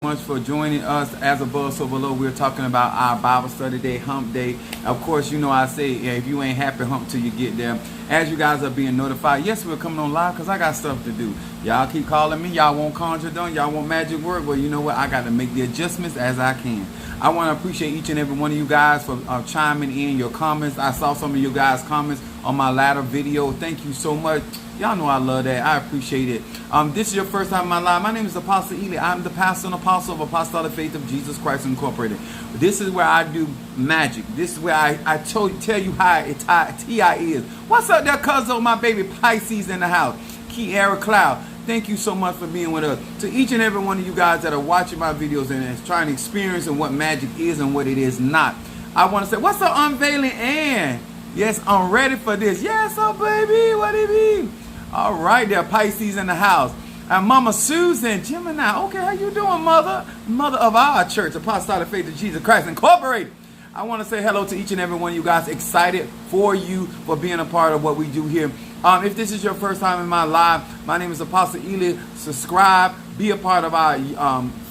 Much for joining us. As above, so below. We're talking about our Bible study day, Hump Day. Of course, you know I say, if you ain't happy, hump till you get there. As you guys are being notified, yes, we're coming on live because I got stuff to do. Y'all keep calling me. Y'all want conjure done. Y'all want magic work. Well, you know what? I got to make the adjustments as I can. I want to appreciate each and every one of you guys for chiming in your comments. I saw some of you guys' comments on my latter video. Thank you so much. Y'all know I love that. I appreciate it. This is your first time in my life. My name is Apostle Ely. I'm the pastor and apostle of Apostolic Faith of Jesus Christ Incorporated. This is where I do magic. This is where I tell you how T.I. is. What's up there, cousin? My baby Pisces in the house. Kiara Cloud. Thank you so much for being with us. To each and every one of you guys that are watching my videos and is trying to experience what magic is and what it is not, I want to say, what's up, Unveiling Ann? Yes, I'm ready for this. Yes, oh baby, what do you mean? All right, there, Pisces in the house. And Mama Susan, Gemini. Okay, how you doing, mother? Mother of our church, Apostolic Faith of Jesus Christ Incorporated. I want to say hello to each and every one of you guys. Excited for you for being a part of what we do here. If this is your first time in my live, my name is Apostle Ely. Subscribe, be a part of our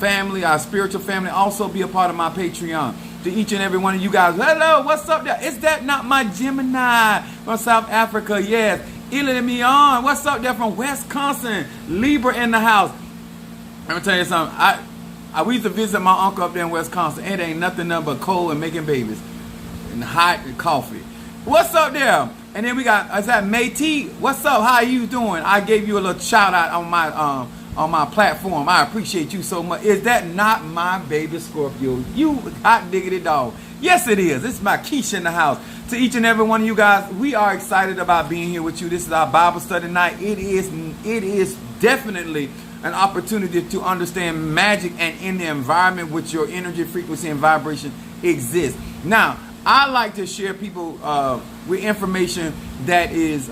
family, our spiritual family. Also be a part of my Patreon. To each and every one of you guys, hello, what's up there? Is that not my Gemini from South Africa? Yes. Ely me on. What's up there from Wisconsin? Libra in the house. Let me tell you something. We used to visit my uncle up there in Wisconsin. It ain't nothing but cold and making babies. And hot and coffee. What's up there? And then we got, is that Métis? What's up? How you doing? I gave you a little shout out on my platform. I appreciate you so much. Is that not my baby Scorpio? You hot diggity dog. Yes, it is. This is my Keisha in the house. To each and every one of you guys, we are excited about being here with you. This is our Bible study night. It is definitely an opportunity to understand magic and in the environment which your energy, frequency, and vibration exists. Now, I like to share people with information that is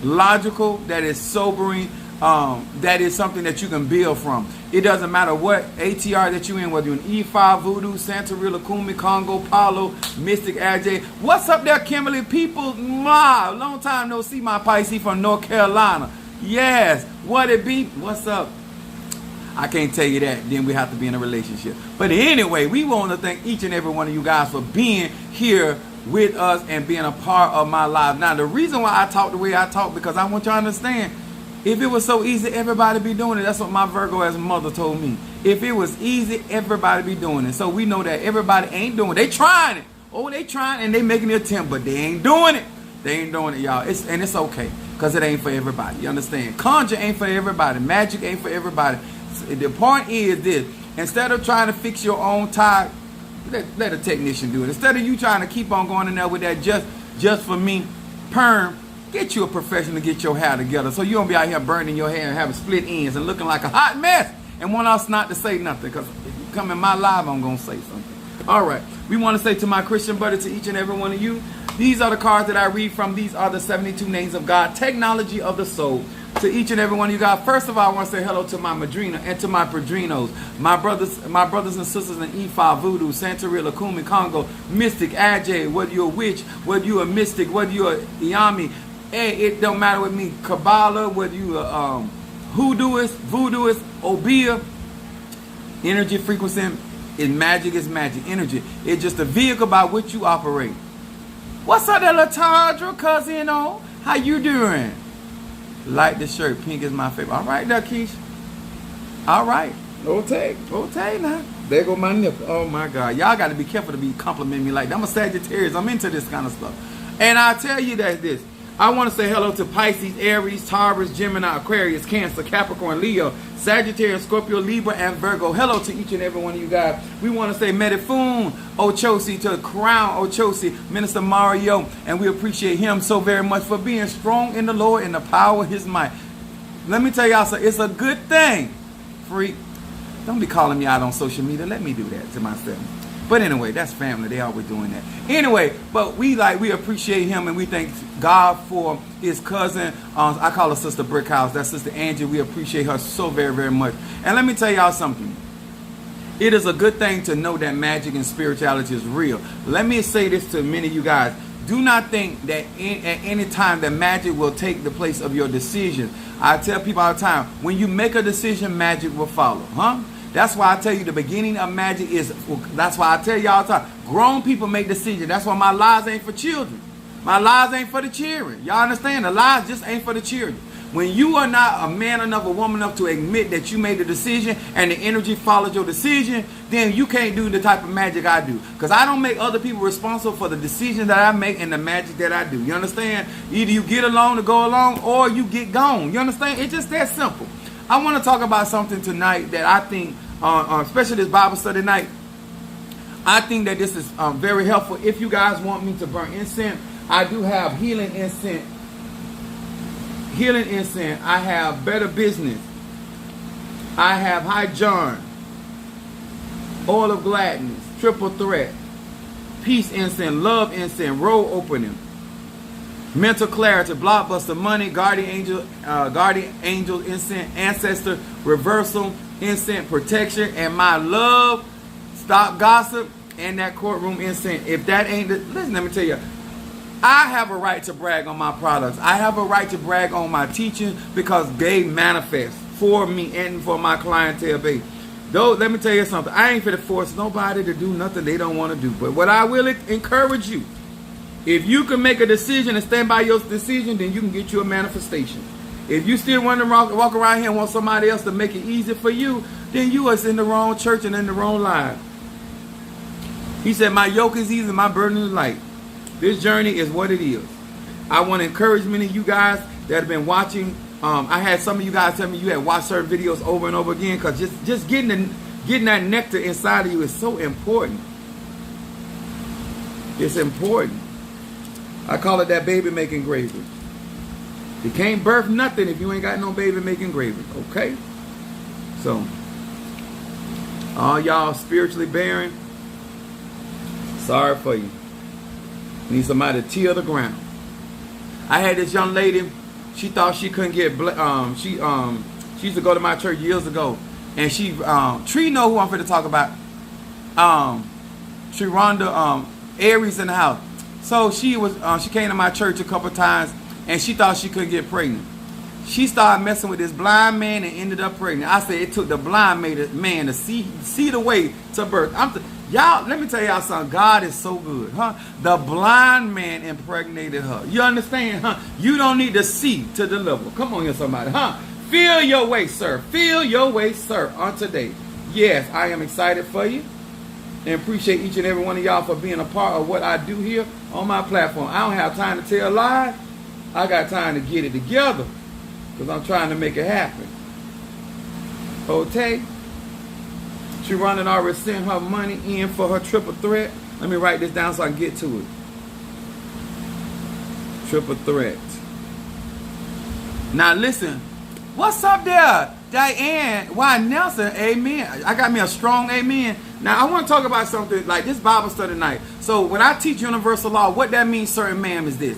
logical, that is sobering, that is something that you can build from. It doesn't matter what ATR that you're in, whether you're in E5, Voodoo, Santeria, Lakumi, Congo, Palo, Mystic, AJ. What's up there, Kimberly? People, long time no see, my Pisces from North Carolina. Yes, what it be? What's up? I can't tell you that. Then we have to be in a relationship. But anyway, we want to thank each and every one of you guys for being here with us and being a part of my life. Now, the reason why I talk the way I talk, because I want you to understand, if it was so easy, everybody be doing it. That's what my Virgo as mother told me. If it was easy, everybody be doing it. So we know that everybody ain't doing it. They trying it. Oh, they trying and they making the attempt, but they ain't doing it. They ain't doing it, y'all. And it's okay, because it ain't for everybody. You understand? Conjure ain't for everybody. Magic ain't for everybody. The point is this. Instead of trying to fix your own tie, let a technician do it. Instead of you trying to keep on going in there with that just for me perm, get you a professional to get your hair together so you don't be out here burning your hair and having split ends and looking like a hot mess and want us not to say nothing, because if you come in my live, I'm going to say something. All right. We want to say to my Christian buddy, to each and every one of you, these are the cards that I read from. These are the 72 names of God, technology of the soul. To each and every one of you guys, first of all, I want to say hello to my Madrina and to my Padrinos, my brothers and sisters in E5, Voodoo, Santeria, Lakumi, Congo, Mystic, AJ, whether you're a witch, whether you're a mystic, whether you're a Iami, it don't matter with me, Kabbalah, whether you a hoodooist, voodooist, Obia, energy, frequency, is magic, energy. It's just a vehicle by which you operate. What's up there, Latandra, cousin? How you doing? Like the shirt, pink is my favorite. All right, there, Keisha. All right. Okay now. There go my nipple. Oh my God. Y'all got to be careful to be complimenting me like that. I'm a Sagittarius. I'm into this kind of stuff. And I tell you that this. I want to say hello to Pisces, Aries, Taurus, Gemini, Aquarius, Cancer, Capricorn, Leo, Sagittarius, Scorpio, Libra, and Virgo. Hello to each and every one of you guys. We want to say Medifun Ochosi to Crown Ochosi, Minister Mario, and we appreciate him so very much for being strong in the Lord and the power of his might. Let me tell y'all something. It's a good thing. Freak. Don't be calling me out on social media. Let me do that to myself. But anyway, that's family. They always doing that. Anyway, but we appreciate him, and we thank God for his cousin. I call her Sister Brickhouse. That's Sister Angie. We appreciate her so very, very much. And let me tell y'all something. It is a good thing to know that magic and spirituality is real. Let me say this to many of you guys. Do not think that at any time that magic will take the place of your decision. I tell people all the time, when you make a decision, magic will follow. That's why I tell you the beginning of magic is, that's why I tell you all the time, grown people make decisions. That's why my lies ain't for children. My lies ain't for the children. Y'all understand? The lies just ain't for the children. When you are not a man enough, a woman enough to admit that you made a decision and the energy followed your decision, then you can't do the type of magic I do. Because I don't make other people responsible for the decisions that I make and the magic that I do. You understand? Either you get along to go along or you get gone. You understand? It's just that simple. I want to talk about something tonight that I think, especially this Bible study night, I think that this is very helpful. If you guys want me to burn incense, I do have healing incense. Healing incense. I have Better Business. I have High John, Oil of Gladness, Triple Threat, Peace incense, Love incense, Road Opening, Mental Clarity, Blockbuster, Money, Guardian Angel incense, Ancestor Reversal incense, Protection, and My Love, Stop Gossip, and that Courtroom incense. If that ain't the, listen, let me tell you, I have a right to brag on my products. I have a right to brag on my teaching because they manifest for me and for my clientele base. Though, let me tell you something. I ain't finna force nobody to do nothing they don't want to do. But what I will encourage you, if you can make a decision and stand by your decision, then you can get you a manifestation. If you still want to walk around here and want somebody else to make it easy for you, then you are in the wrong church and in the wrong line. He said, my yoke is easy, my burden is light. This journey is what it is. I want to encourage many of you guys that have been watching. I had some of you guys tell me you had watched certain videos over and over again because just getting that nectar inside of you is so important. It's important. I call it that baby making gravy. You can't birth nothing if you ain't got no baby making gravy. Okay? So, all y'all spiritually barren, sorry for you. Need somebody to till the ground. I had this young lady. She thought she couldn't get. She used to go to my church years ago, and she Tree know who I'm finna talk about. Rhonda Aries in the house. So she came to my church a couple times, and she thought she couldn't get pregnant. She started messing with this blind man and ended up pregnant. I said it took the blind man to see the way to birth. Y'all, let me tell y'all something. God is so good, huh? The blind man impregnated her. You understand, huh? You don't need to see to deliver. Come on here, somebody, huh? Feel your way, sir. Feel your way, sir, on today. Yes, I am excited for you and appreciate each and every one of y'all for being a part of what I do here on my platform. I don't have time to tell lies. I got time to get it together because I'm trying to make it happen. Okay? Sharonda already sent her money in for her triple threat. Let me write this down so I can get to it. Triple threat. Now listen. What's up there? Diane. Why Nelson? Amen. I got me a strong amen. Now I want to talk about something like this Bible study night. So when I teach universal law, what that means, sir and ma'am, is this.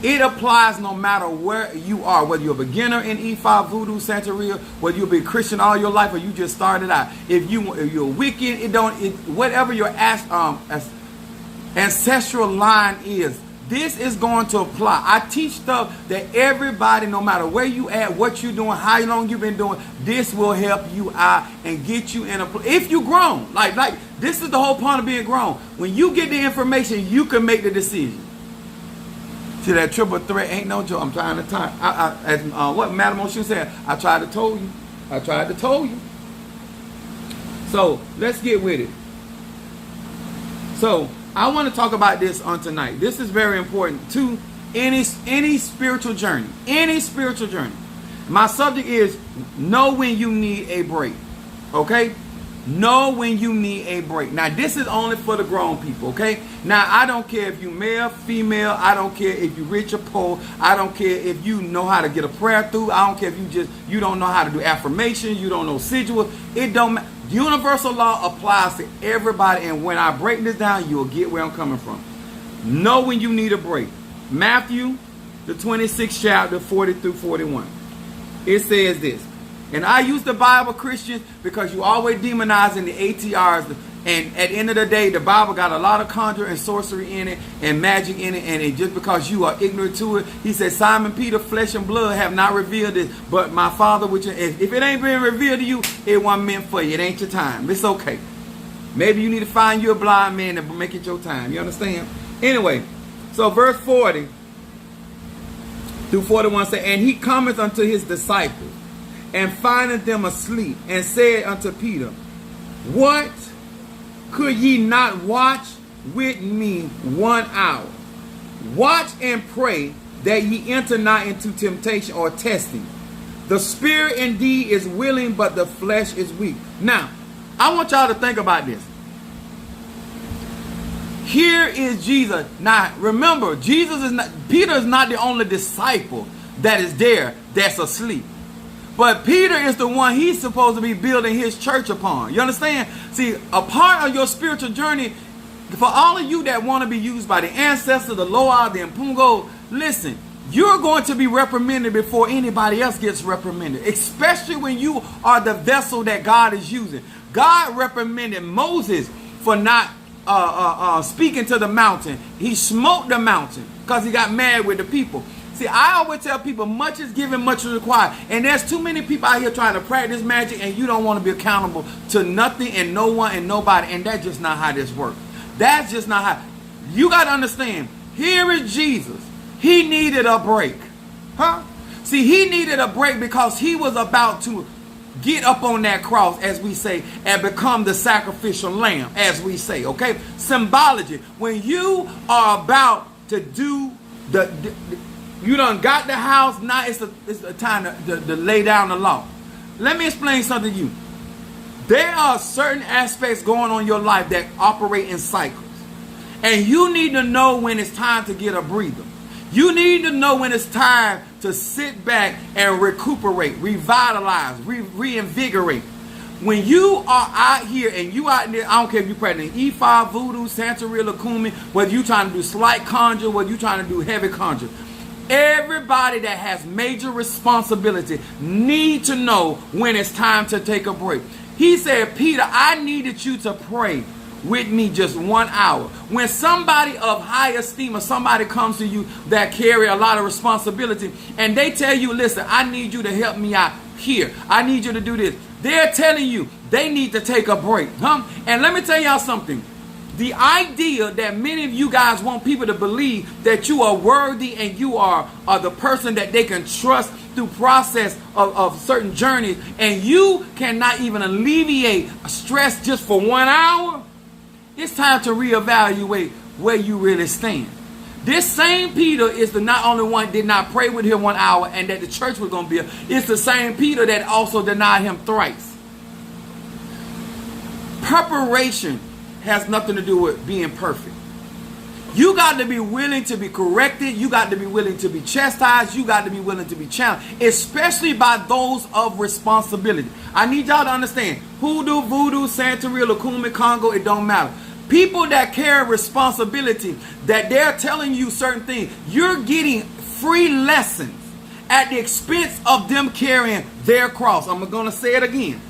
It applies no matter where you are, whether you're a beginner in E5, Voodoo, Santeria, whether you've been Christian all your life or you just started out. If you're wicked, whatever your ancestral line is, this is going to apply. I teach stuff that everybody, no matter where you at, what you're doing, how long you've been doing, this will help you out and get you in a place. If you grown, like this is the whole point of being grown. When you get the information, you can make the decision. See, that triple threat ain't no joke. I'm trying to time. As what Madam O'Shea said, I tried to tell you. I tried to tell you. So let's get with it. So I want to talk about this on tonight. This is very important to any spiritual journey. Any spiritual journey. My subject is know when you need a break. Okay? Know when you need a break. Now, this is only for the grown people, okay? Now, I don't care if you male, female. I don't care if you rich or poor. I don't care if you know how to get a prayer through. I don't care if you don't know how to do affirmations. You don't know sigils. It don't matter. Universal law applies to everybody, and when I break this down, you'll get where I'm coming from. Know when you need a break. Matthew, the 26th chapter, 40 through 41. It says this. And I use the Bible, Christians, because you always demonizing the ATRs, And at the end of the day, the Bible got a lot of conjure and sorcery in it and magic in it. And just because you are ignorant to it, he said, Simon Peter, flesh and blood have not revealed it, but my Father, which if it ain't been revealed to you, it wasn't meant for you. It ain't your time. It's okay. Maybe you need to find you a blind man and make it your time. You understand? Anyway, so verse 40 through 41 say, and he cometh unto his disciples, and findeth them asleep, and said unto Peter, what? Could ye not watch with me 1 hour? Watch and pray that ye enter not into temptation or testing. The spirit indeed is willing, but the flesh is weak. Now, I want y'all to think about this. Here is Jesus. Now, remember, Peter is not the only disciple that is there that's asleep. But Peter is the one he's supposed to be building his church upon. You understand? See, a part of your spiritual journey, for all of you that want to be used by the ancestors, the Loa, the Mpungo, listen, you're going to be reprimanded before anybody else gets reprimanded, especially when you are the vessel that God is using. God reprimanded Moses for not speaking to the mountain. He smoked the mountain because he got mad with the people. See, I always tell people, much is given, much is required. And there's too many people out here trying to practice magic, and you don't want to be accountable to nothing and no one and nobody. And that's just not how this works. That's just not how. You got to understand, here is Jesus. He needed a break. Huh? See, he needed a break because he was about to get up on that cross, as we say, and become the sacrificial lamb, as we say, okay? Symbology. When you are about to do you done got the house, now it's the time to lay down the law. Let me explain something to you. There are certain aspects going on in your life that operate in cycles. And you need to know when it's time to get a breather. You need to know when it's time to sit back and recuperate, revitalize, reinvigorate. When you are out here and you out there, I don't care if you're practicing E5, Voodoo, Santeria, Lakumi, whether you're trying to do slight conjure, whether you're trying to do heavy conjure. Everybody that has major responsibility need to know when it's time to take a break. He said, Peter, I needed you to pray with me just 1 hour. When somebody of high esteem or somebody comes to you that carry a lot of responsibility and they tell you, listen, I need you to help me out here. I need you to do this. They're telling you they need to take a break. And let me tell y'all something. The idea that many of you guys want people to believe that you are worthy and you are the person that they can trust through process of certain journeys, and you cannot even alleviate stress just for 1 hour, it's time to reevaluate where you really stand. This same Peter is the not only one did not pray with him 1 hour and that the church was going to be, it's the same Peter that also denied him thrice. Preparation has nothing to do with being perfect. You got to be willing to be corrected. You got to be willing to be chastised. You got to be willing to be challenged, especially by those of responsibility. I need y'all to understand, Hoodoo, Voodoo, Santeria, Lakumi, Congo, it don't matter. People that carry responsibility, that they're telling you certain things, you're getting free lessons at the expense of them carrying their cross. I'm going to say it again.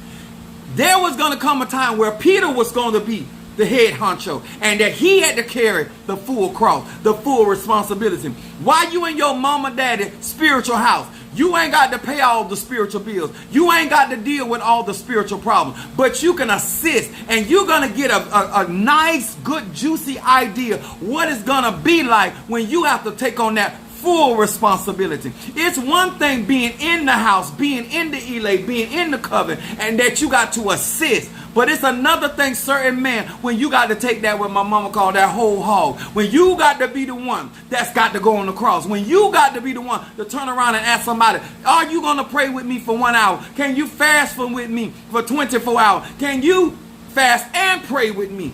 There was going to come a time where Peter was going to be the head honcho, and that he had to carry the full cross, the full responsibility. While you in your mama daddy spiritual house, you ain't got to pay all the spiritual bills. You ain't got to deal with all the spiritual problems, but you can assist, and you're going to get a nice, good, juicy idea what it's going to be like when you have to take on that full responsibility. It's one thing being in the house, being in the elay, being in the covenant, and that you got to assist. But it's another thing, certain man, when you got to take that, what my mama called that whole hog. When you got to be the one that's got to go on the cross. When you got to be the one to turn around and ask somebody, are you going to pray with me for 1 hour? Can you fast with me for 24 hours? Can you fast and pray with me?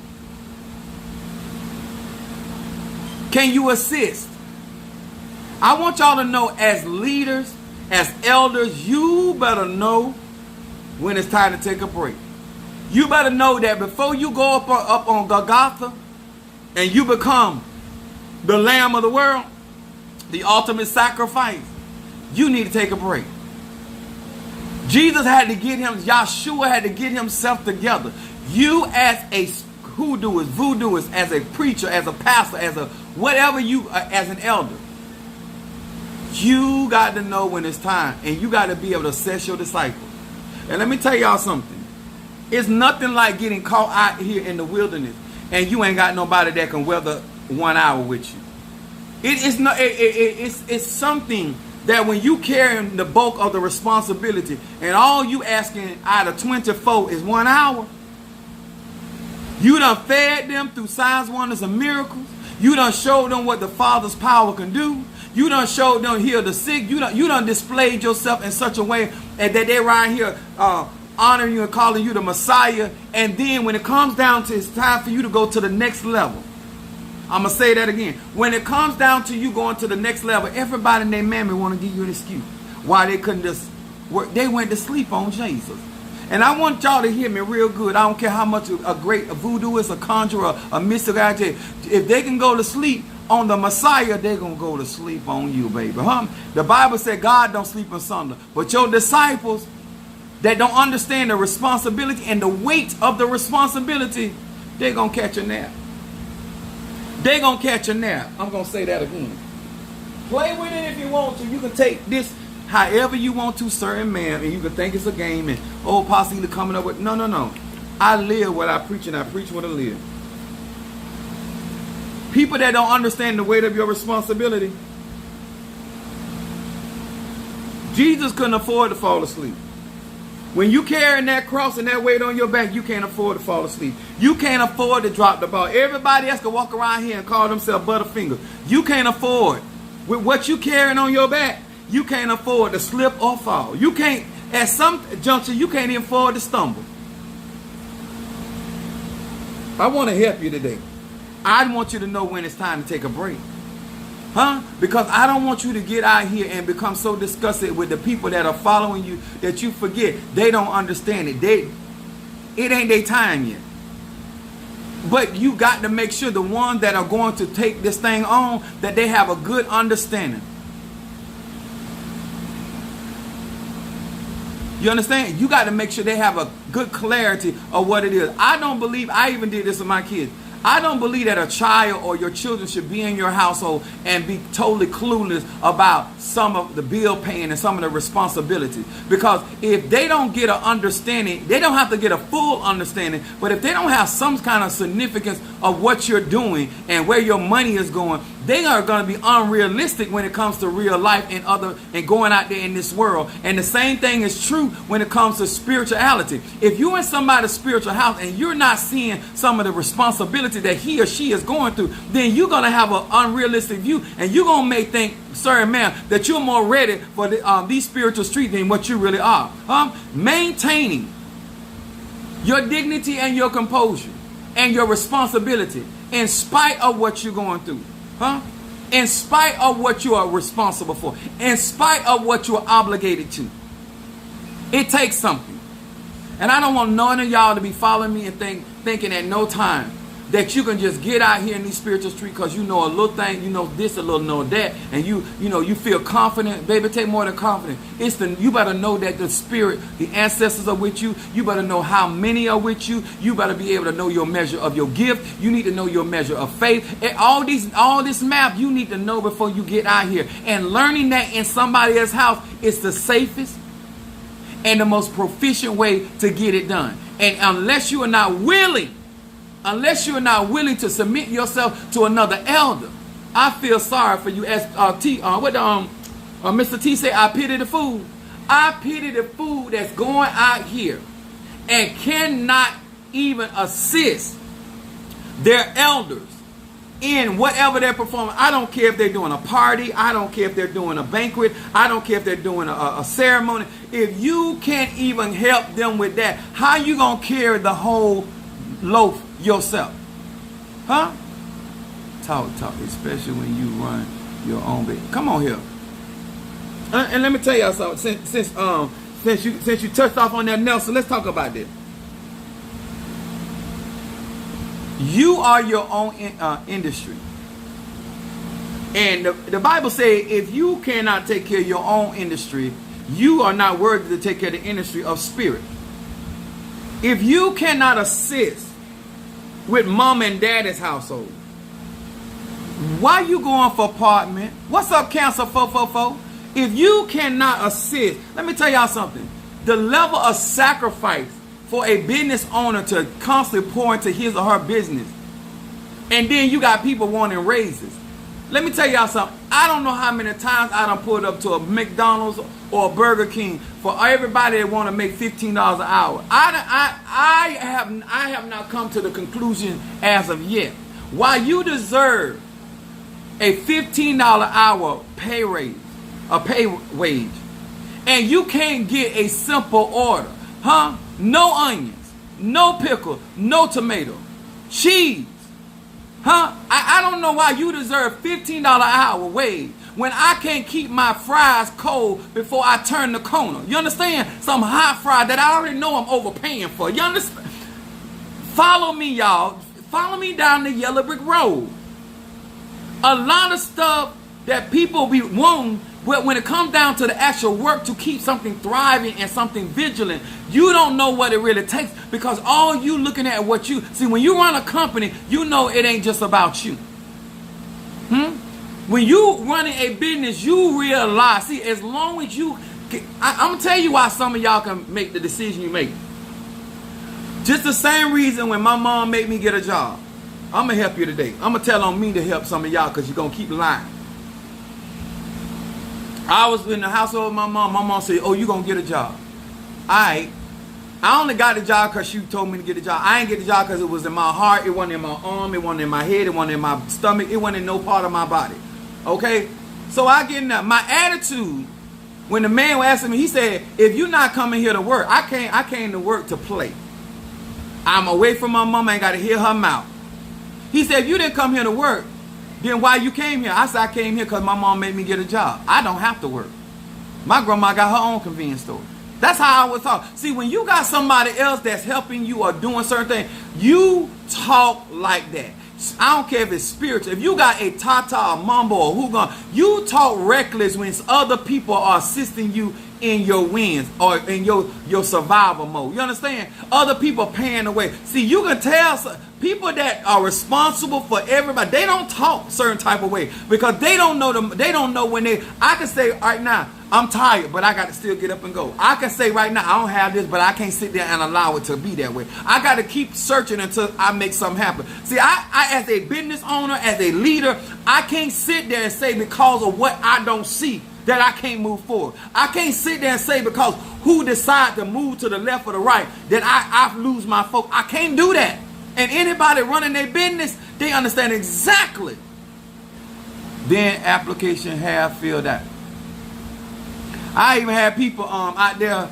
Can you assist? I want y'all to know, as leaders, as elders, you better know when it's time to take a break. You better know that before you go up on Golgotha and you become the Lamb of the world, the ultimate sacrifice, you need to take a break. Jesus had to get him, Yahshua had to get himself together. You as a hoodooist, voodooist, as a preacher, as a pastor, as a whatever you, as an elder, you got to know when it's time, and you got to be able to assess your disciples. And let me tell y'all something. It's nothing like getting caught out here in the wilderness and you ain't got nobody that can weather 1 hour with you. It's something that when you carrying the bulk of the responsibility and all you asking out of 24 is 1 hour, you done fed them through signs, wonders, and miracles. You done showed them what the Father's power can do. You done showed them heal the sick. You done displayed yourself in such a way that they right here honoring you and calling you the Messiah. And then when it comes down to it's time for you to go to the next level. I'm going to say that again. When it comes down to you going to the next level, everybody and their mammy want to give you an excuse why they couldn't just work. They went to sleep on Jesus. And I want y'all to hear me real good. I don't care how much a great voodooist, a conjurer, a mystic guy, if they can go to sleep on the Messiah, they're going to go to sleep on you, baby. The Bible said God don't sleep in slumber. But your disciples that don't understand the responsibility and the weight of the responsibility, they're going to catch a nap. They're going to catch a nap. I'm going to say that again. Play with it if you want to. You can take this however you want to, sir and ma'am, and you can think it's a game and, oh, possibly coming up with, no. I live what I preach, and I preach what I live. People that don't understand the weight of your responsibility, Jesus couldn't afford to fall asleep. When you carrying that cross and that weight on your back, you can't afford to fall asleep. You can't afford to drop the ball. Everybody else can walk around here and call themselves Butterfinger. You can't afford. With what you carrying on your back, you can't afford to slip or fall. You can't, at some juncture, you can't even afford to stumble. I want to help you today. I want you to know when it's time to take a break. Because I don't want you to get out here and become so disgusted with the people that are following you that you forget. They don't understand it. It ain't their time yet. But you got to make sure the ones that are going to take this thing on, that they have a good understanding. You understand? You got to make sure they have a good clarity of what it is. I don't believe, I even did this with my kids. I don't believe that a child or your children should be in your household and be totally clueless about some of the bill paying and some of the responsibilities. Because if they don't get an understanding, they don't have to get a full understanding, but if they don't have some kind of significance of what you're doing and where your money is going, they are going to be unrealistic when it comes to real life and going out there in this world. And the same thing is true when it comes to spirituality. If you're in somebody's spiritual house and you're not seeing some of the responsibility that he or she is going through, then you're going to have an unrealistic view, and you're going to think, sir and ma'am, that you're more ready for these spiritual streets than what you really are. Maintaining your dignity and your composure and your responsibility in spite of what you're going through. In spite of what you are responsible for, in spite of what you are obligated to. It takes something. And I don't want none of y'all to be following me and thinking at no time that you can just get out here in these spiritual streets because you know a little thing, you know this, a little know that, and you feel confident. Baby, take more than confidence. You better know that the spirit, the ancestors are with you. You better know how many are with you. You better be able to know your measure of your gift. You need to know your measure of faith. And all this map you need to know before you get out here. And learning that in somebody else's house is the safest and the most proficient way to get it done. And unless you are not willing to submit yourself to another elder, I feel sorry for you. As Mr. T said, I pity the fool. I pity the fool that's going out here and cannot even assist their elders in whatever they're performing. I don't care if they're doing a party. I don't care if they're doing a banquet. I don't care if they're doing a ceremony. If you can't even help them with that, how you going to carry the whole loaf yourself? Talk, especially when you run your own business. Come on here. And let me tell y'all something. Since you touched off on that, Nelson, let's talk about this. You are your own industry. And the Bible says if you cannot take care of your own industry, you are not worthy to take care of the industry of spirit. If you cannot assist with mom and daddy's household, why you going for apartment? What's up, Cancer 444? If you cannot assist, let me tell y'all something. The level of sacrifice for a business owner to constantly pour into his or her business, and then you got people wanting raises. Let me tell y'all something. I don't know how many times I done pulled up to a McDonald's or a Burger King for everybody that want to make $15 an hour. I have not come to the conclusion as of yet. Why you deserve a $15 hour pay raise, a pay wage, and you can't get a simple order, huh? No onions, no pickle, no tomato, cheese, huh? I don't know why you deserve $15 an hour wage when I can't keep my fries cold before I turn the corner. You understand? Some hot fry that I already know I'm overpaying for. You understand? Follow me, y'all. Follow me down the yellow brick road. A lot of stuff that people be wanting, when it comes down to the actual work to keep something thriving and something vigilant, you don't know what it really takes, because all you looking at what you see when you run a company, you know it ain't just about you. When you running a business, you realize, see, as long as you, I'm gonna tell you why some of y'all can make the decision you make. Just the same reason when my mom made me get a job. I'm gonna help you today. I'm gonna tell on me to help some of y'all, because you're gonna keep lying. I was in the household with my mom. My mom said, oh, you gonna get a job. I only got the job because she told me to get a job. I ain't get the job because it was in my heart. It wasn't in my arm. It wasn't in my head. It wasn't in my stomach. It wasn't in no part of my body. Okay? So I get in that. My attitude, when the man was asking me, he said, if you're not coming here to work, I came to work to play. I'm away from my mom. I ain't got to hear her mouth. He said, if you didn't come here to work, then why you came here? I said, I came here because my mom made me get a job. I don't have to work. My grandma got her own convenience store. That's how I was taught. See, when you got somebody else that's helping you or doing certain things, you talk like that. I don't care if it's spiritual. If you got a tata, a mumbo, or hookah, you talk reckless when other people are assisting you in your wins or in your survival mode. You understand? Other people paying the way. See, you can tell people that are responsible for everybody, they don't talk certain type of way because they don't know them. They don't know when I can say right now, I'm tired, but I got to still get up and go. I can say right now, I don't have this, but I can't sit there and allow it to be that way. I got to keep searching until I make something happen. See, I as a business owner, as a leader, I can't sit there and say because of what I don't see that I can't move forward. I can't sit there and say because who decide to move to the left or the right that I lose my focus. I can't do that. And anybody running their business, they understand exactly. Then application have filled out. I even had people out there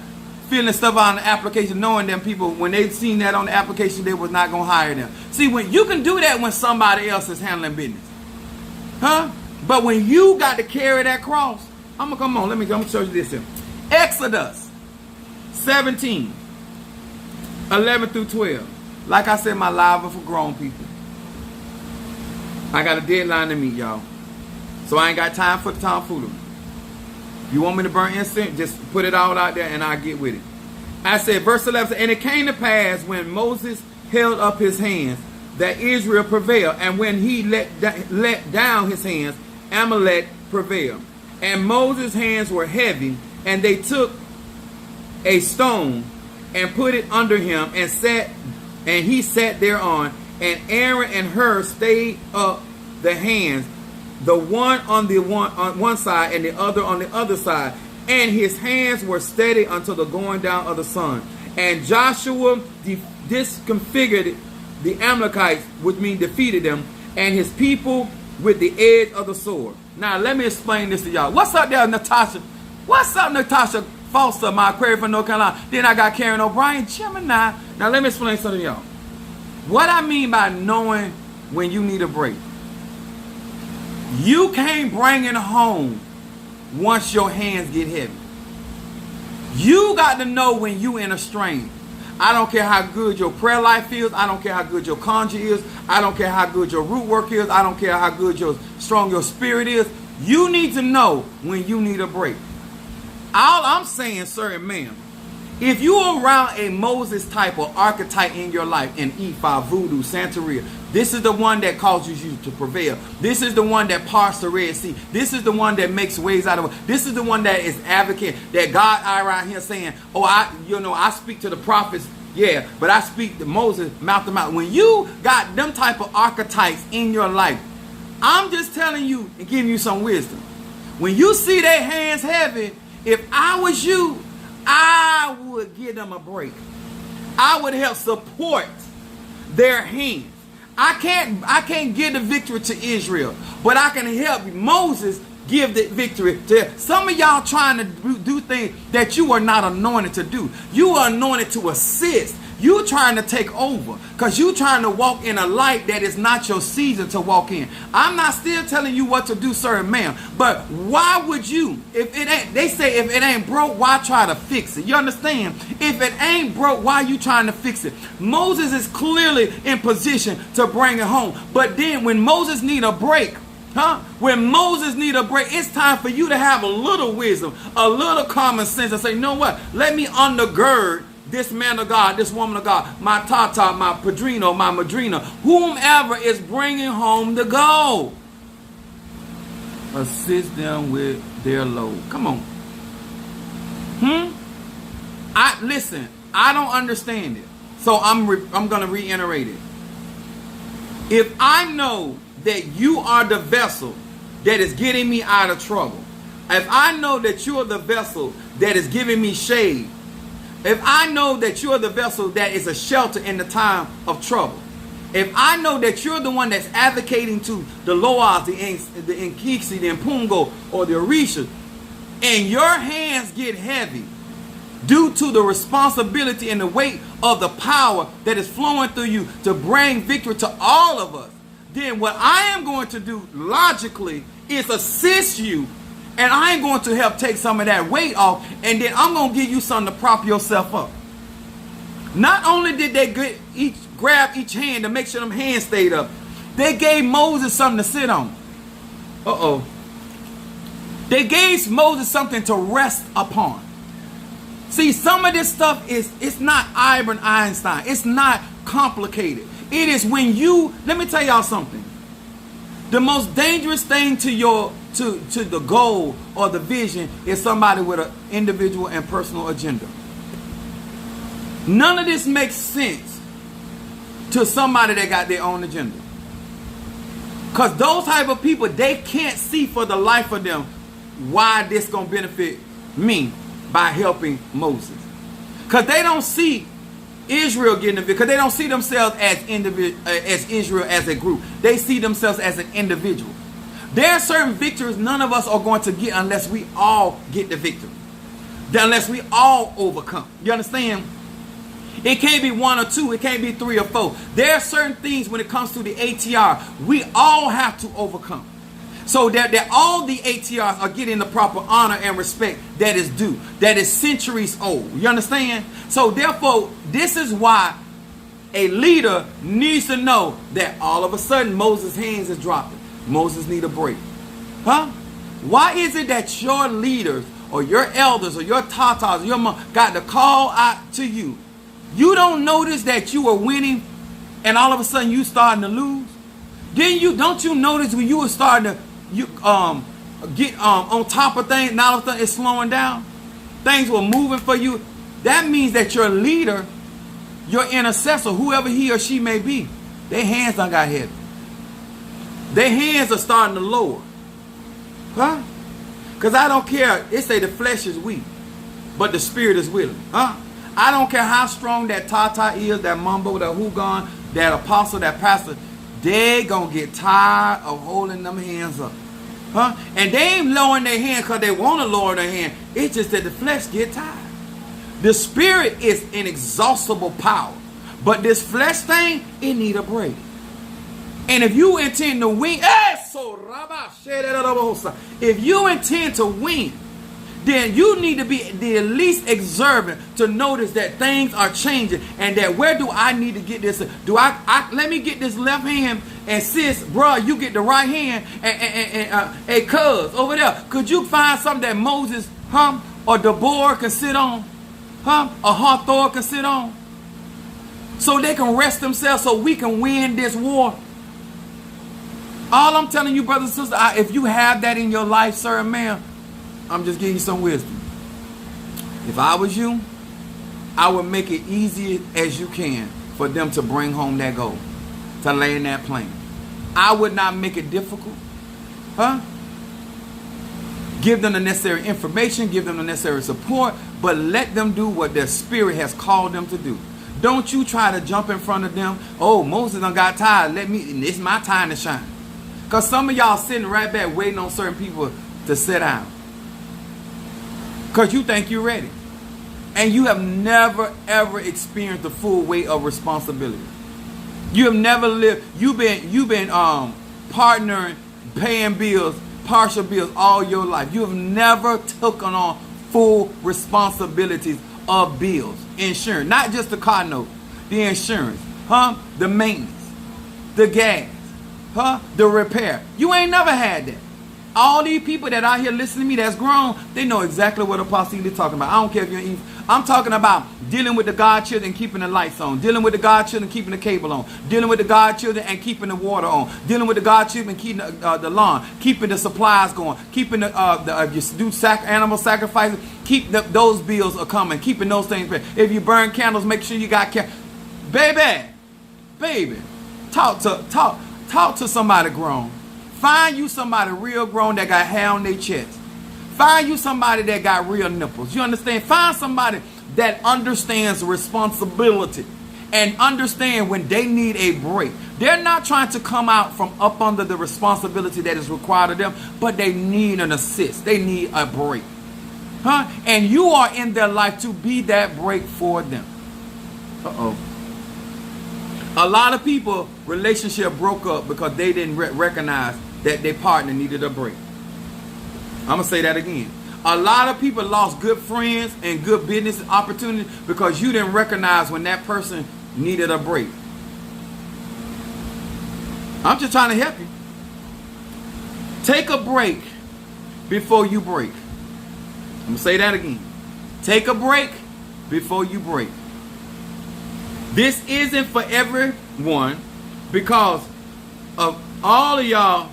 filling stuff out on the application, knowing them people, when they seen that on the application, they was not going to hire them. See, when you can do that when somebody else is handling business. Huh? But when you got to carry that cross, I'm going to come on. I'm going to show you this here. Exodus 17, 11 through 12. Like I said, my live are for grown people. I got a deadline to meet, y'all. So I ain't got time for the tomfoolery. You want me to burn incense? Just put it all out there and I'll get with it. I said, verse 11, and it came to pass when Moses held up his hands that Israel prevailed. And when he let down his hands, Amalek prevailed. And Moses' hands were heavy, and they took a stone and put it under him and he sat thereon. And Aaron and Hur stayed up the hands, the one on one side and the other on the other side. And his hands were steady until the going down of the sun. And Joshua discomfigured the Amalekites, which means defeated them, and his people with the edge of the sword. Now, let me explain this to y'all. What's up there, Natasha? What's up, Natasha Foster, my Aquarius from North Carolina? Then I got Karen O'Brien, Gemini. Now, let me explain something to y'all. What I mean by knowing when you need a break. You can't bring it home once your hands get heavy. You got to know when you in a strain. I don't care how good your prayer life is. I don't care how good your conjure is. I don't care how good your root work is. I don't care how good strong your spirit is. You need to know when you need a break. All I'm saying, sir and ma'am, if you are around a Moses type or archetype in your life, in Ifa, Voodoo, Santeria, this is the one that causes you to prevail. This is the one that parts the Red Sea. This is the one that makes ways out of it. This is the one that is advocate, that God around here saying, oh, I speak to the prophets, yeah, but I speak to Moses mouth to mouth. When you got them type of archetypes in your life, I'm just telling you and giving you some wisdom. When you see their hands heavy, if I was you, I would give them a break. I would help support their hands. I can't give the victory to Israel, but I can help Moses give the victory to some of y'all trying to do things that you are not anointed to do. You are anointed to assist. You trying to take over because you trying to walk in a light that is not your season to walk in. I'm not still telling you what to do, sir and ma'am, but why would you, if it ain't, they say if it ain't broke, why try to fix it? You understand? If it ain't broke, why you trying to fix it? Moses is clearly in position to bring it home. But then when Moses need a break, when Moses need a break, it's time for you to have a little wisdom, a little common sense and say, you know what? Let me undergird this man of God, this woman of God, my tata, my padrino, my madrina, whomever is bringing home the gold. Assist them with their load. Come on. Listen, I don't understand it. So I'm going to reiterate it. If I know that you are the vessel that is getting me out of trouble, if I know that you are the vessel that is giving me shade, if I know that you're the vessel that is a shelter in the time of trouble, if I know that you're the one that's advocating to the Loas, the Nkisi, the Mpungo, or the Orisha, and your hands get heavy due to the responsibility and the weight of the power that is flowing through you to bring victory to all of us, then what I am going to do logically is assist you. And I'm going to help take some of that weight off. And then I'm going to give you something to prop yourself up. Not only did they grab each hand to make sure them hands stayed up, they gave Moses something to sit on. They gave Moses something to rest upon. See, some of this stuff it's not Albert Einstein. It's not complicated. It is when you, let me tell y'all something. The most dangerous thing to the goal or the vision is somebody with an individual and personal agenda. None of this makes sense to somebody that got their own agenda. Because those type of people, they can't see for the life of them why this going to benefit me by helping Moses. Because they don't see Israel getting the victory, because they don't see themselves as Israel as a group. They see themselves as an individual. There are certain victories none of us are going to get unless we all get the victory. Unless we all overcome. You understand? It can't be one or two. It can't be three or four. There are certain things when it comes to the ATR, we all have to overcome. So that all the ATRs are getting the proper honor and respect that is due. That is centuries old. You understand? So therefore, this is why a leader needs to know that all of a sudden Moses' hands is dropping. Moses need a break. Why is it that your leaders or your elders or your tatas or your mom got to call out to you? You don't notice that you are winning and all of a sudden you starting to lose? Don't you notice when you were starting to get on top of things, now all of a sudden it's slowing down? Things were moving for you. That means that your leader, your intercessor, whoever he or she may be, their hands done got heavy. Their hands are starting to lower. Because I don't care. They say the flesh is weak, but the spirit is willing. I don't care how strong that tata is, that mumbo, that hugon, that apostle, that pastor. They going to get tired of holding them hands up. And they ain't lowering their hand because they want to lower their hand. It's just that the flesh get tired. The spirit is inexhaustible power. But this flesh thing, it need a break. And if you intend to win, if you intend to win, then you need to be the least observant to notice that things are changing and that where do I need to get this? Let me get this left hand and sis, bro, you get the right hand and hey, cuz over there, could you find something that Moses or Deborah can sit on, a Hathor can sit on, so they can rest themselves, so we can win this war. All I'm telling you, brothers and sisters, if you have that in your life, sir and ma'am, I'm just giving you some wisdom. If I was you, I would make it easy as you can for them to bring home that gold, to land that plane. I would not make it difficult. Give them the necessary information, give them the necessary support, but let them do what their spirit has called them to do. Don't you try to jump in front of them. Oh, Moses done got tired. It's my time to shine. Because some of y'all sitting right back waiting on certain people to sit down. Because you think you're ready. And you have never, ever experienced the full weight of responsibility. You have never lived. You've been partnering, paying bills, partial bills all your life. You have never taken on full responsibilities of bills. Insurance. Not just the car note. The insurance. The maintenance. The gas. The repair. You ain't never had that. All these people that out here listening to me that's grown, they know exactly what Apostle Ely talking about. I don't care if you're I'm talking about dealing with the godchildren and keeping the lights on. Dealing with the godchildren and keeping the cable on. Dealing with the godchildren and keeping the water on. Dealing with the godchildren and keeping the lawn. Keeping the supplies going. Keeping if you do animal sacrifices, keep those bills are coming. Keeping those things paid. If you burn candles, make sure you got candles. Baby, talk to somebody grown. Find you somebody real grown that got hair on their chest. Find you somebody that got real nipples. You understand? Find somebody that understands responsibility and understand when they need a break. They're not trying to come out from up under the responsibility that is required of them, but they need an assist. They need a break. And you are in their life to be that break for them. A lot of people, relationship broke up because they didn't recognize that their partner needed a break. I'm going to say that again. A lot of people lost good friends and good business opportunities because you didn't recognize when that person needed a break. I'm just trying to help you. Take a break before you break. I'm going to say that again. Take a break before you break. This isn't for everyone because of all of y'all.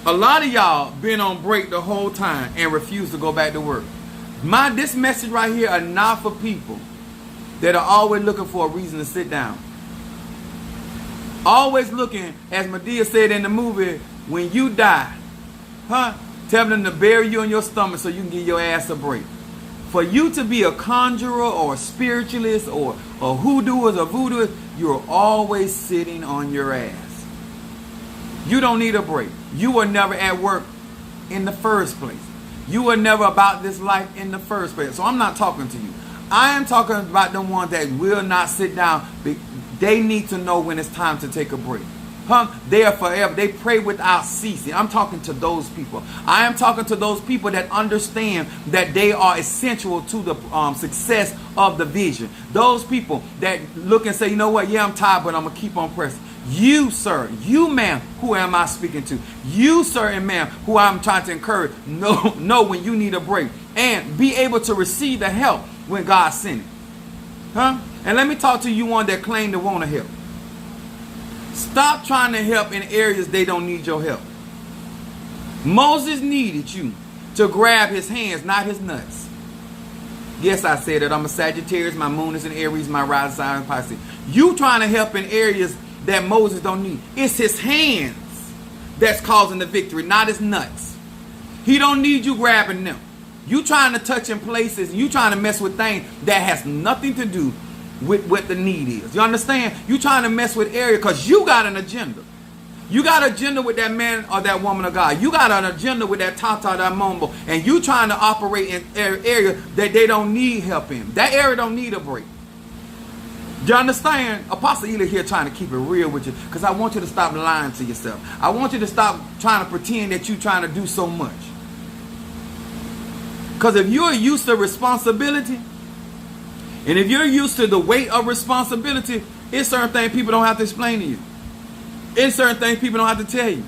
A lot of y'all been on break the whole time and refuse to go back to work. This message right here are not for people that are always looking for a reason to sit down. Always looking, as Medea said in the movie, when you die, tell them to bury you in your stomach so you can give your ass a break. For you to be a conjurer or a spiritualist or hoodooers or voodooist, you're always sitting on your ass. You don't need a break. You were never at work in the first place. You were never about this life in the first place. So I'm not talking to you. I am talking about the ones that will not sit down. They need to know when it's time to take a break. They are forever. They pray without ceasing. I'm talking to those people. I am talking to those people that understand that they are essential to the success of the vision. Those people that look and say, you know what? Yeah, I'm tired, but I'm going to keep on pressing. You, sir, you, ma'am, who am I speaking to? You, sir and ma'am, who I'm trying to encourage, know when you need a break. And be able to receive the help when God sent it. And let me talk to you one that claim to want to help. Stop trying to help in areas they don't need your help. Moses needed you to grab his hands, not his nuts. Yes, I said it. I'm a Sagittarius. My moon is in Aries. My rising sign is Pisces. You trying to help in areas that Moses don't need. It's his hands that's causing the victory, not his nuts. He don't need you grabbing them. You trying to touch in places, you trying to mess with things that has nothing to do with what the need is. You understand? You trying to mess with area because you got an agenda. You got an agenda with that man or that woman of God. You got an agenda with that tata, that mombo, and you trying to operate in area that they don't need help in. That area don't need a break. Do you understand? Apostle Ely here trying to keep it real with you because I want you to stop lying to yourself. I want you to stop trying to pretend that you're trying to do so much. Because if you're used to responsibility, and if you're used to the weight of responsibility, it's certain things people don't have to explain to you. It's certain things people don't have to tell you.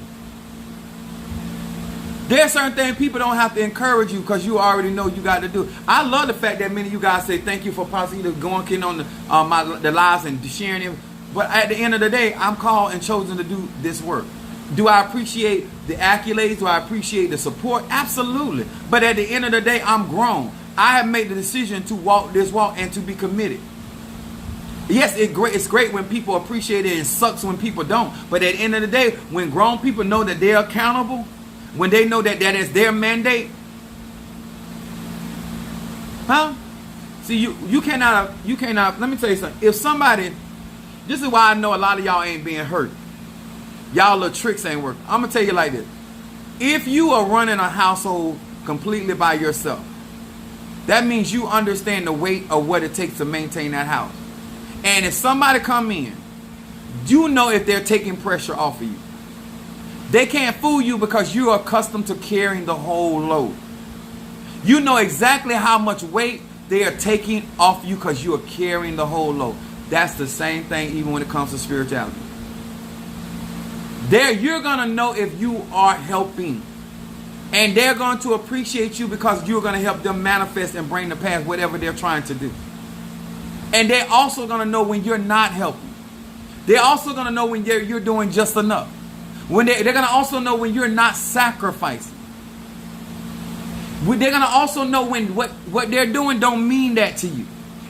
There's certain things people don't have to encourage you because you already know you got to do. I love the fact that many of you guys say thank you for possibly going on the lives and sharing them. But at the end of the day, I'm called and chosen to do this work. Do I appreciate the accolades? Do I appreciate the support? Absolutely. But at the end of the day, I'm grown. I have made the decision to walk this walk and to be committed. Yes, it's great when people appreciate it. It sucks when people don't. But at the end of the day, when grown people know that they're accountable, when they know that that is their mandate, See, you cannot. Let me tell you something. If somebody, this is why I know a lot of y'all ain't being hurt. Y'all little tricks ain't working. I'm gonna tell you like this. If you are running a household completely by yourself, that means you understand the weight of what it takes to maintain that house. And if somebody come in, you know if they're taking pressure off of you. They can't fool you because you're accustomed to carrying the whole load. You know exactly how much weight they are taking off you because you are carrying the whole load. That's the same thing even when it comes to spirituality. You're going to know if you are helping. And they're going to appreciate you because you're going to help them manifest and bring to pass whatever they're trying to do. And they're also going to know when you're not helping. They're also going to know when you're doing just enough. When they're going to also know when you're not sacrificing. They're going to also know when what they're doing don't mean that to you.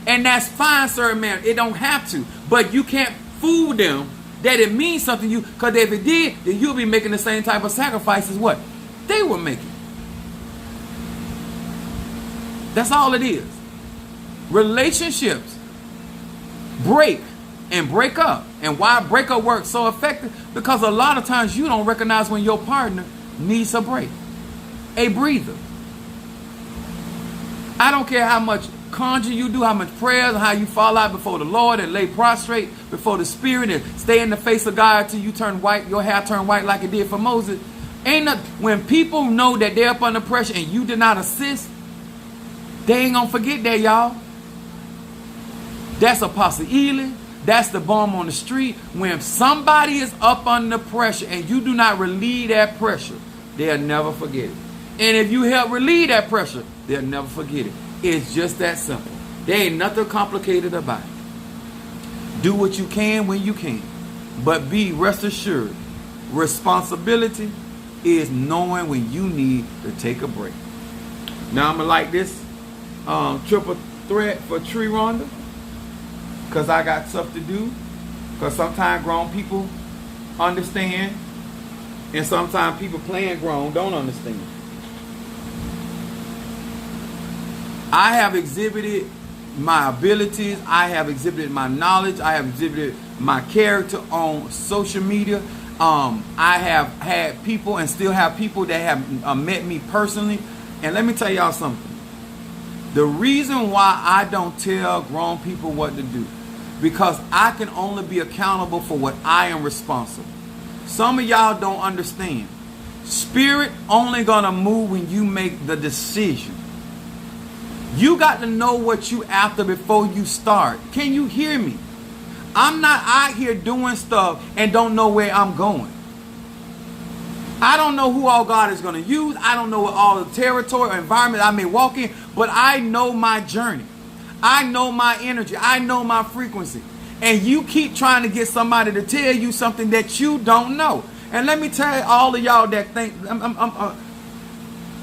And that's fine, sir, man. It don't have to. But you can't fool them that it means something to you. Because if it did, then you'll be making the same type of sacrifices what they were making. That's all it is. Relationships break and break up. And why breakup works so effective? Because a lot of times you don't recognize when your partner needs a break. A breather. I don't care how much conjure you do, how much prayers, how you fall out before the Lord and lay prostrate before the Spirit and stay in the face of God till you turn white, your hair turn white like it did for Moses. When people know that they're up under pressure and you did not assist, they ain't gonna forget that, y'all. That's Apostle Ely. That's the bomb on the street. When somebody is up under pressure and you do not relieve that pressure, they'll never forget it. And if you help relieve that pressure, they'll never forget it. It's just that simple. There ain't nothing complicated about it. Do what you can when you can. But be rest assured, responsibility is knowing when you need to take a break. Now I'm going to like this triple threat for Tree Rhonda. Because I got stuff to do. Because sometimes grown people understand. And sometimes people playing grown don't understand. I have exhibited my abilities. I have exhibited my knowledge. I have exhibited my character on social media. I have had people and still have people that have met me personally. And let me tell y'all something. The reason why I don't tell grown people what to do, because I can only be accountable for what I am responsible. Some of y'all don't understand. Spirit only gonna move when you make the decision. You got to know what you after before you start. Can you hear me? I'm not out here doing stuff and don't know where I'm going. I don't know who all God is going to use. I don't know what all the territory or environment I may walk in, but I know my journey. I know my energy. I know my frequency. And you keep trying to get somebody to tell you something that you don't know. And let me tell all of y'all that think,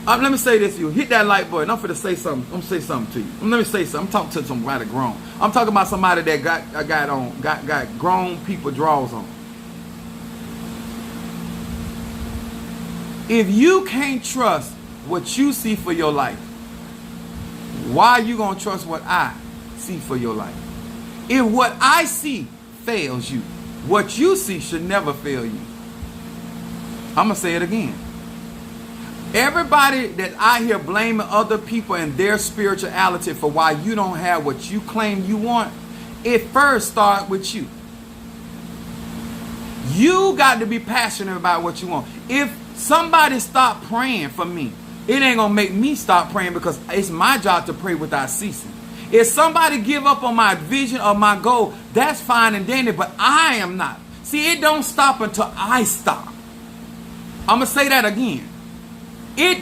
let me say this to you. Hit that like button. I'm finna say something. I'm gonna say something to you. Let me say something. I'm talking to somebody grown. I'm talking about somebody that got grown people draws on. If you can't trust what you see for your life, why are you gonna trust what I see for your life? If what I see fails you, what you see should never fail you. I'm gonna say it again. Everybody that I hear blaming other people and their spirituality for why you don't have what you claim you want, it first starts with you. You got to be passionate about what you want. If somebody stop praying for me, it ain't going to make me stop praying because it's my job to pray without ceasing. If somebody give up on my vision or my goal, that's fine and dandy, but I am not. See, it don't stop until I stop. I'm going to say that again.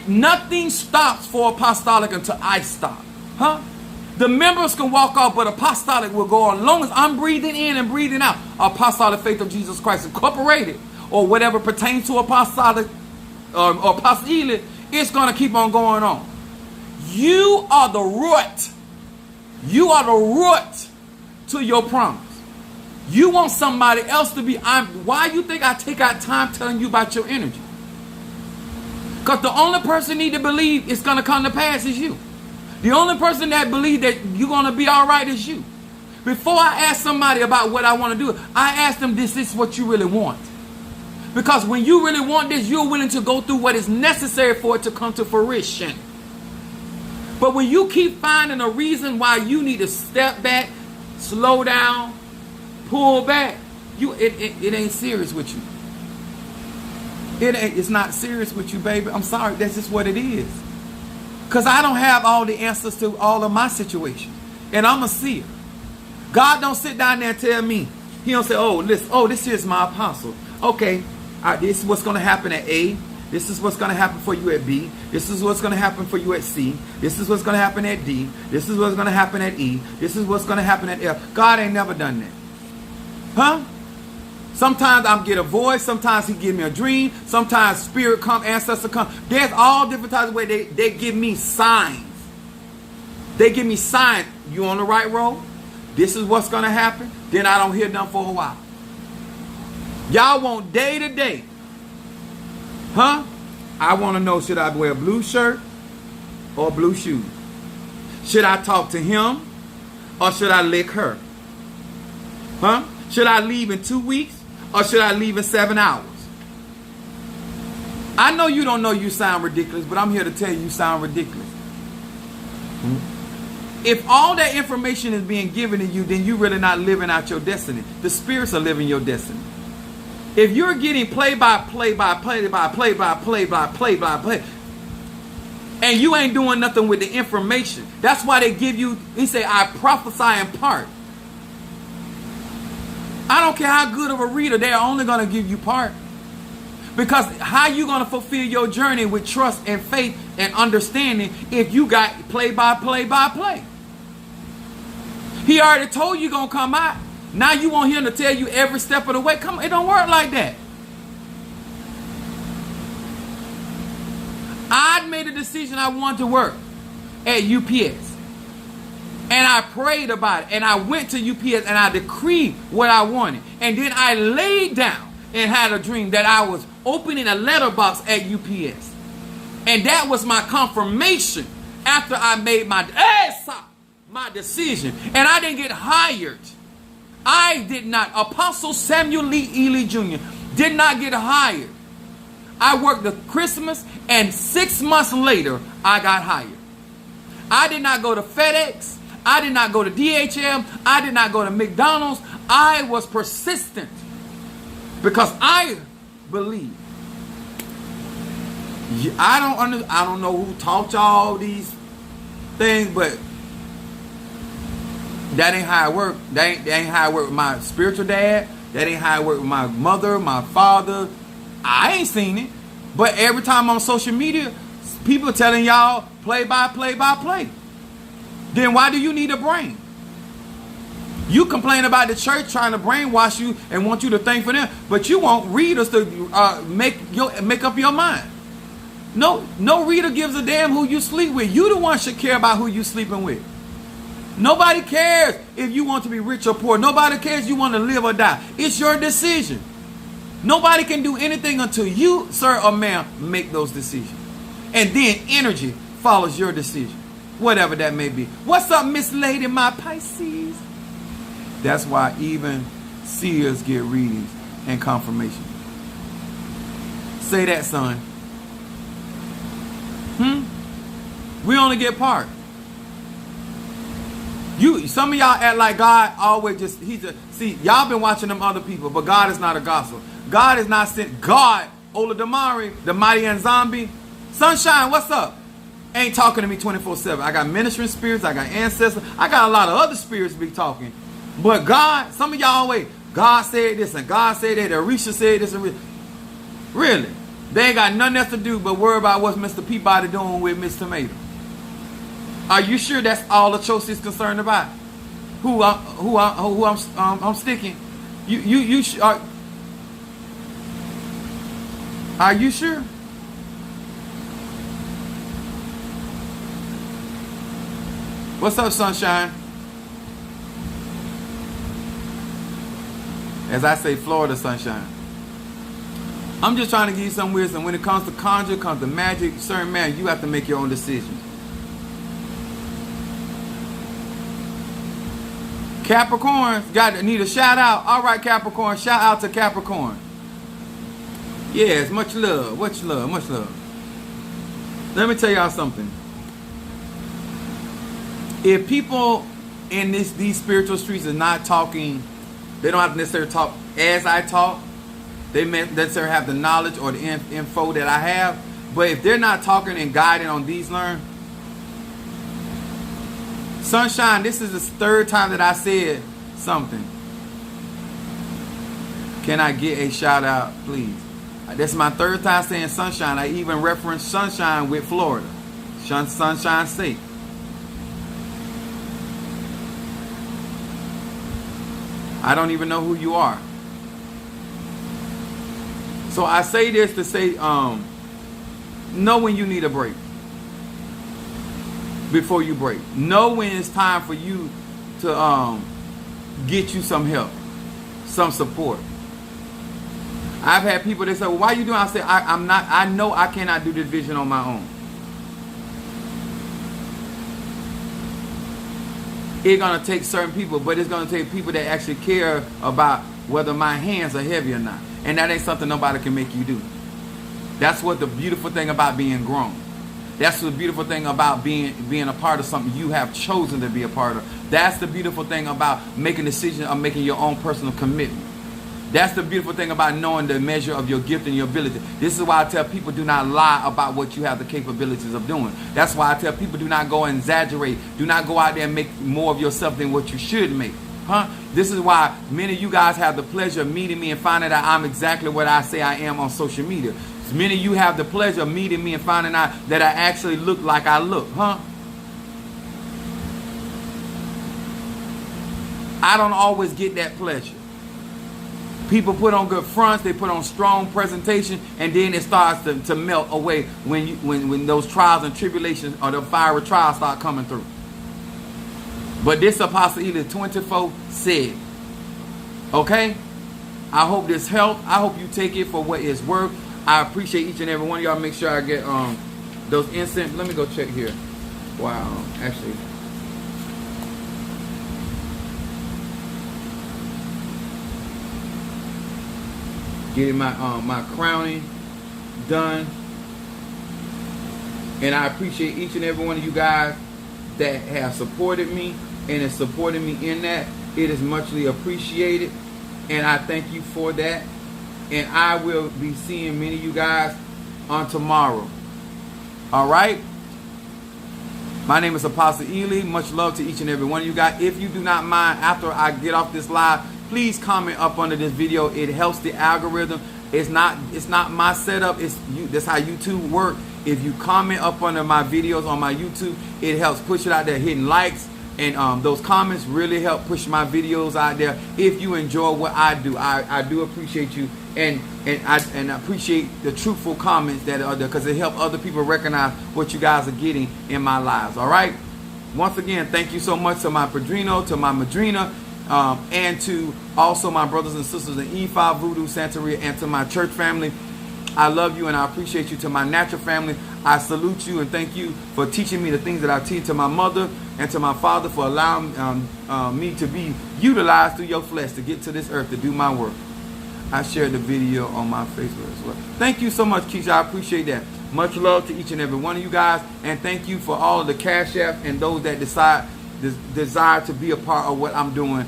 Nothing stops for apostolic until I stop. Huh? The members can walk off, but apostolic will go on. As long as I'm breathing in and breathing out. Apostolic Faith of Jesus Christ Incorporated, or whatever pertains to apostolic or apostolic, it's going to keep on going on. You are the root. You are the root to your promise. You want somebody else to be. Why you think I take out time telling you about your energy? Because the only person need to believe it's going to come to pass is you. The only person that believes that you're going to be all right is you. Before I ask somebody about what I want to do, I ask them, this is what you really want. Because when you really want this, you're willing to go through what is necessary for it to come to fruition. But when you keep finding a reason why you need to step back, slow down, pull back, it ain't serious with you. It's not serious with you, baby. I'm sorry. That's just what it is. Because I don't have all the answers to all of my situations. And I'm a seer. God don't sit down there and tell me. He don't say, oh, listen, this is my apostle. Okay, this is what's going to happen at A. This is what's going to happen for you at B. This is what's going to happen for you at C. This is what's going to happen at D. This is what's going to happen at E. This is what's going to happen at F. God ain't never done that. Huh? Sometimes I get a voice. Sometimes he give me a dream. Sometimes spirit come, ancestor come. There's all different types of ways they give me signs. They give me signs. You on the right road? This is what's going to happen. Then I don't hear nothing for a while. Y'all want day to day. Huh? I want to know, should I wear a blue shirt or blue shoes? Should I talk to him or should I lick her? Huh? Should I leave in 2 weeks or should I leave in 7 hours? I know you don't know you sound ridiculous, but I'm here to tell you sound ridiculous. If all that information is being given to you, then you're really not living out your destiny. The spirits are living your destiny. If you're getting play by play, and you ain't doing nothing with the information, that's why they give you, he say, I prophesy in part. I don't care how good of a reader, they're only going to give you part. Because how you going to fulfill your journey with trust and faith and understanding if you got play by play? He already told you going to come out. Now you want him to tell you every step of the way. Come on, it don't work like that. I made a decision I wanted to work at UPS. And I prayed about it. And I went to UPS and I decreed what I wanted. And then I laid down and had a dream that I was opening a letterbox at UPS. And that was my confirmation after I made my decision. And I didn't get hired. I did not. Apostle Samuel Lee Ely Jr. did not get hired. I worked the Christmas and 6 months later, I got hired. I did not go to FedEx. I did not go to DHL. I did not go to McDonald's. I was persistent because I believe. I don't know who taught y'all these things, but that ain't how I work. That ain't how I work with my spiritual dad. That ain't how I work with my mother, my father. I ain't seen it. But every time on social media, people are telling y'all play by play. Then why do you need a brain? You complain about the church trying to brainwash you and want you to think for them, but you want readers to make up your mind. No reader gives a damn who you sleep with. You the one should care about who you sleeping with. Nobody cares if you want to be rich or poor. Nobody cares if you want to live or die. It's your decision. Nobody can do anything until you, sir or ma'am, make those decisions. And then energy follows your decision, whatever that may be. What's up, Miss Lady, my Pisces? That's why even seers get readings and confirmation. Say that, son. We only get part. Some of y'all act like God always see, y'all been watching them other people, but God is not a gospel. God is not sent. God, Ola Damari, the mighty and zombie. Sunshine, what's up? Ain't talking to me 24/7. I got ministering spirits. I got ancestors. I got a lot of other spirits be talking. But God, some of y'all wait. God said this and God said that. Arisha said this and really. They ain't got nothing else to do but worry about what's Mr. Peabody doing with Miss Tomato. Are you sure that's all the Chosi is concerned about? Who I'm sticking? Are you sure? What's up, Sunshine? As I say, Florida Sunshine. I'm just trying to give you some wisdom. When it comes to conjure, comes to magic, certain man, you have to make your own decisions. Capricorn, need a shout out. All right, Capricorn, shout out to Capricorn. Yes, much love, much love, much love. Let me tell y'all something. If people in these spiritual streets are not talking, they don't have to necessarily talk as I talk. They may necessarily have the knowledge or the info that I have. But if they're not talking and guiding on these learn, Sunshine, this is the third time that I said something. Can I get a shout out, please? This is my third time saying Sunshine. I even referenced Sunshine with Florida. Sunshine's sake. I don't even know who you are. So I say this to say, know when you need a break before you break. Know when it's time for you to get you some help, some support. I've had people that say, well, why are you doing? I say, I know I cannot do this vision on my own. It's going to take certain people, but it's going to take people that actually care about whether my hands are heavy or not. And that ain't something nobody can make you do. That's what the beautiful thing about being grown. That's the beautiful thing about being a part of something you have chosen to be a part of. That's the beautiful thing about making decisions of making your own personal commitment. That's the beautiful thing about knowing the measure of your gift and your ability. This is why I tell people, do not lie about what you have the capabilities of doing. That's why I tell people, do not go and exaggerate. Do not go out there and make more of yourself than what you should make. This is why many of you guys have the pleasure of meeting me and finding out I'm exactly what I say I am on social media. Many of you have the pleasure of meeting me and finding out that I actually look like I look. I don't always get that pleasure. People put on good fronts, they put on strong presentation, and then it starts to melt away when those trials and tribulations or the fiery trials start coming through. But this Apostle Ely 24 said, okay? I hope this helped. I hope you take it for what it's worth. I appreciate each and every one of y'all. Make sure I get those instant. Let me go check here. Wow, actually. Getting my crowning done. And I appreciate each and every one of you guys that have supported me and is supporting me in that. It is muchly appreciated. And I thank you for that. And I will be seeing many of you guys on tomorrow. All right? My name is Apostle Ely. Much love to each and every one of you guys. If you do not mind, after I get off this live, please comment up under this video. It helps the algorithm. It's not my setup. That's how YouTube works. If you comment up under my videos on my YouTube, it helps push it out there, hitting likes. And those comments really help push my videos out there. If you enjoy what I do, I do appreciate you. And I appreciate the truthful comments that are there, because it helps other people recognize what you guys are getting in my lives. All right? Once again, thank you so much to my Padrino, to my Madrina, and to also my brothers and sisters in E5 Voodoo Santeria, and to my church family. I love you and I appreciate you. To my natural family, I salute you and thank you for teaching me the things that I teach. To my mother and to my father for allowing me to be utilized through your flesh to get to this earth to do my work. I shared the video on my Facebook as well. Thank you so much, Keisha. I appreciate that. Much love to each and every one of you guys. And thank you for all of the Cash App and those that desire to be a part of what I'm doing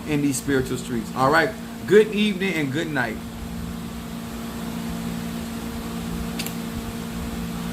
in these spiritual streets. All right. Good evening and good night.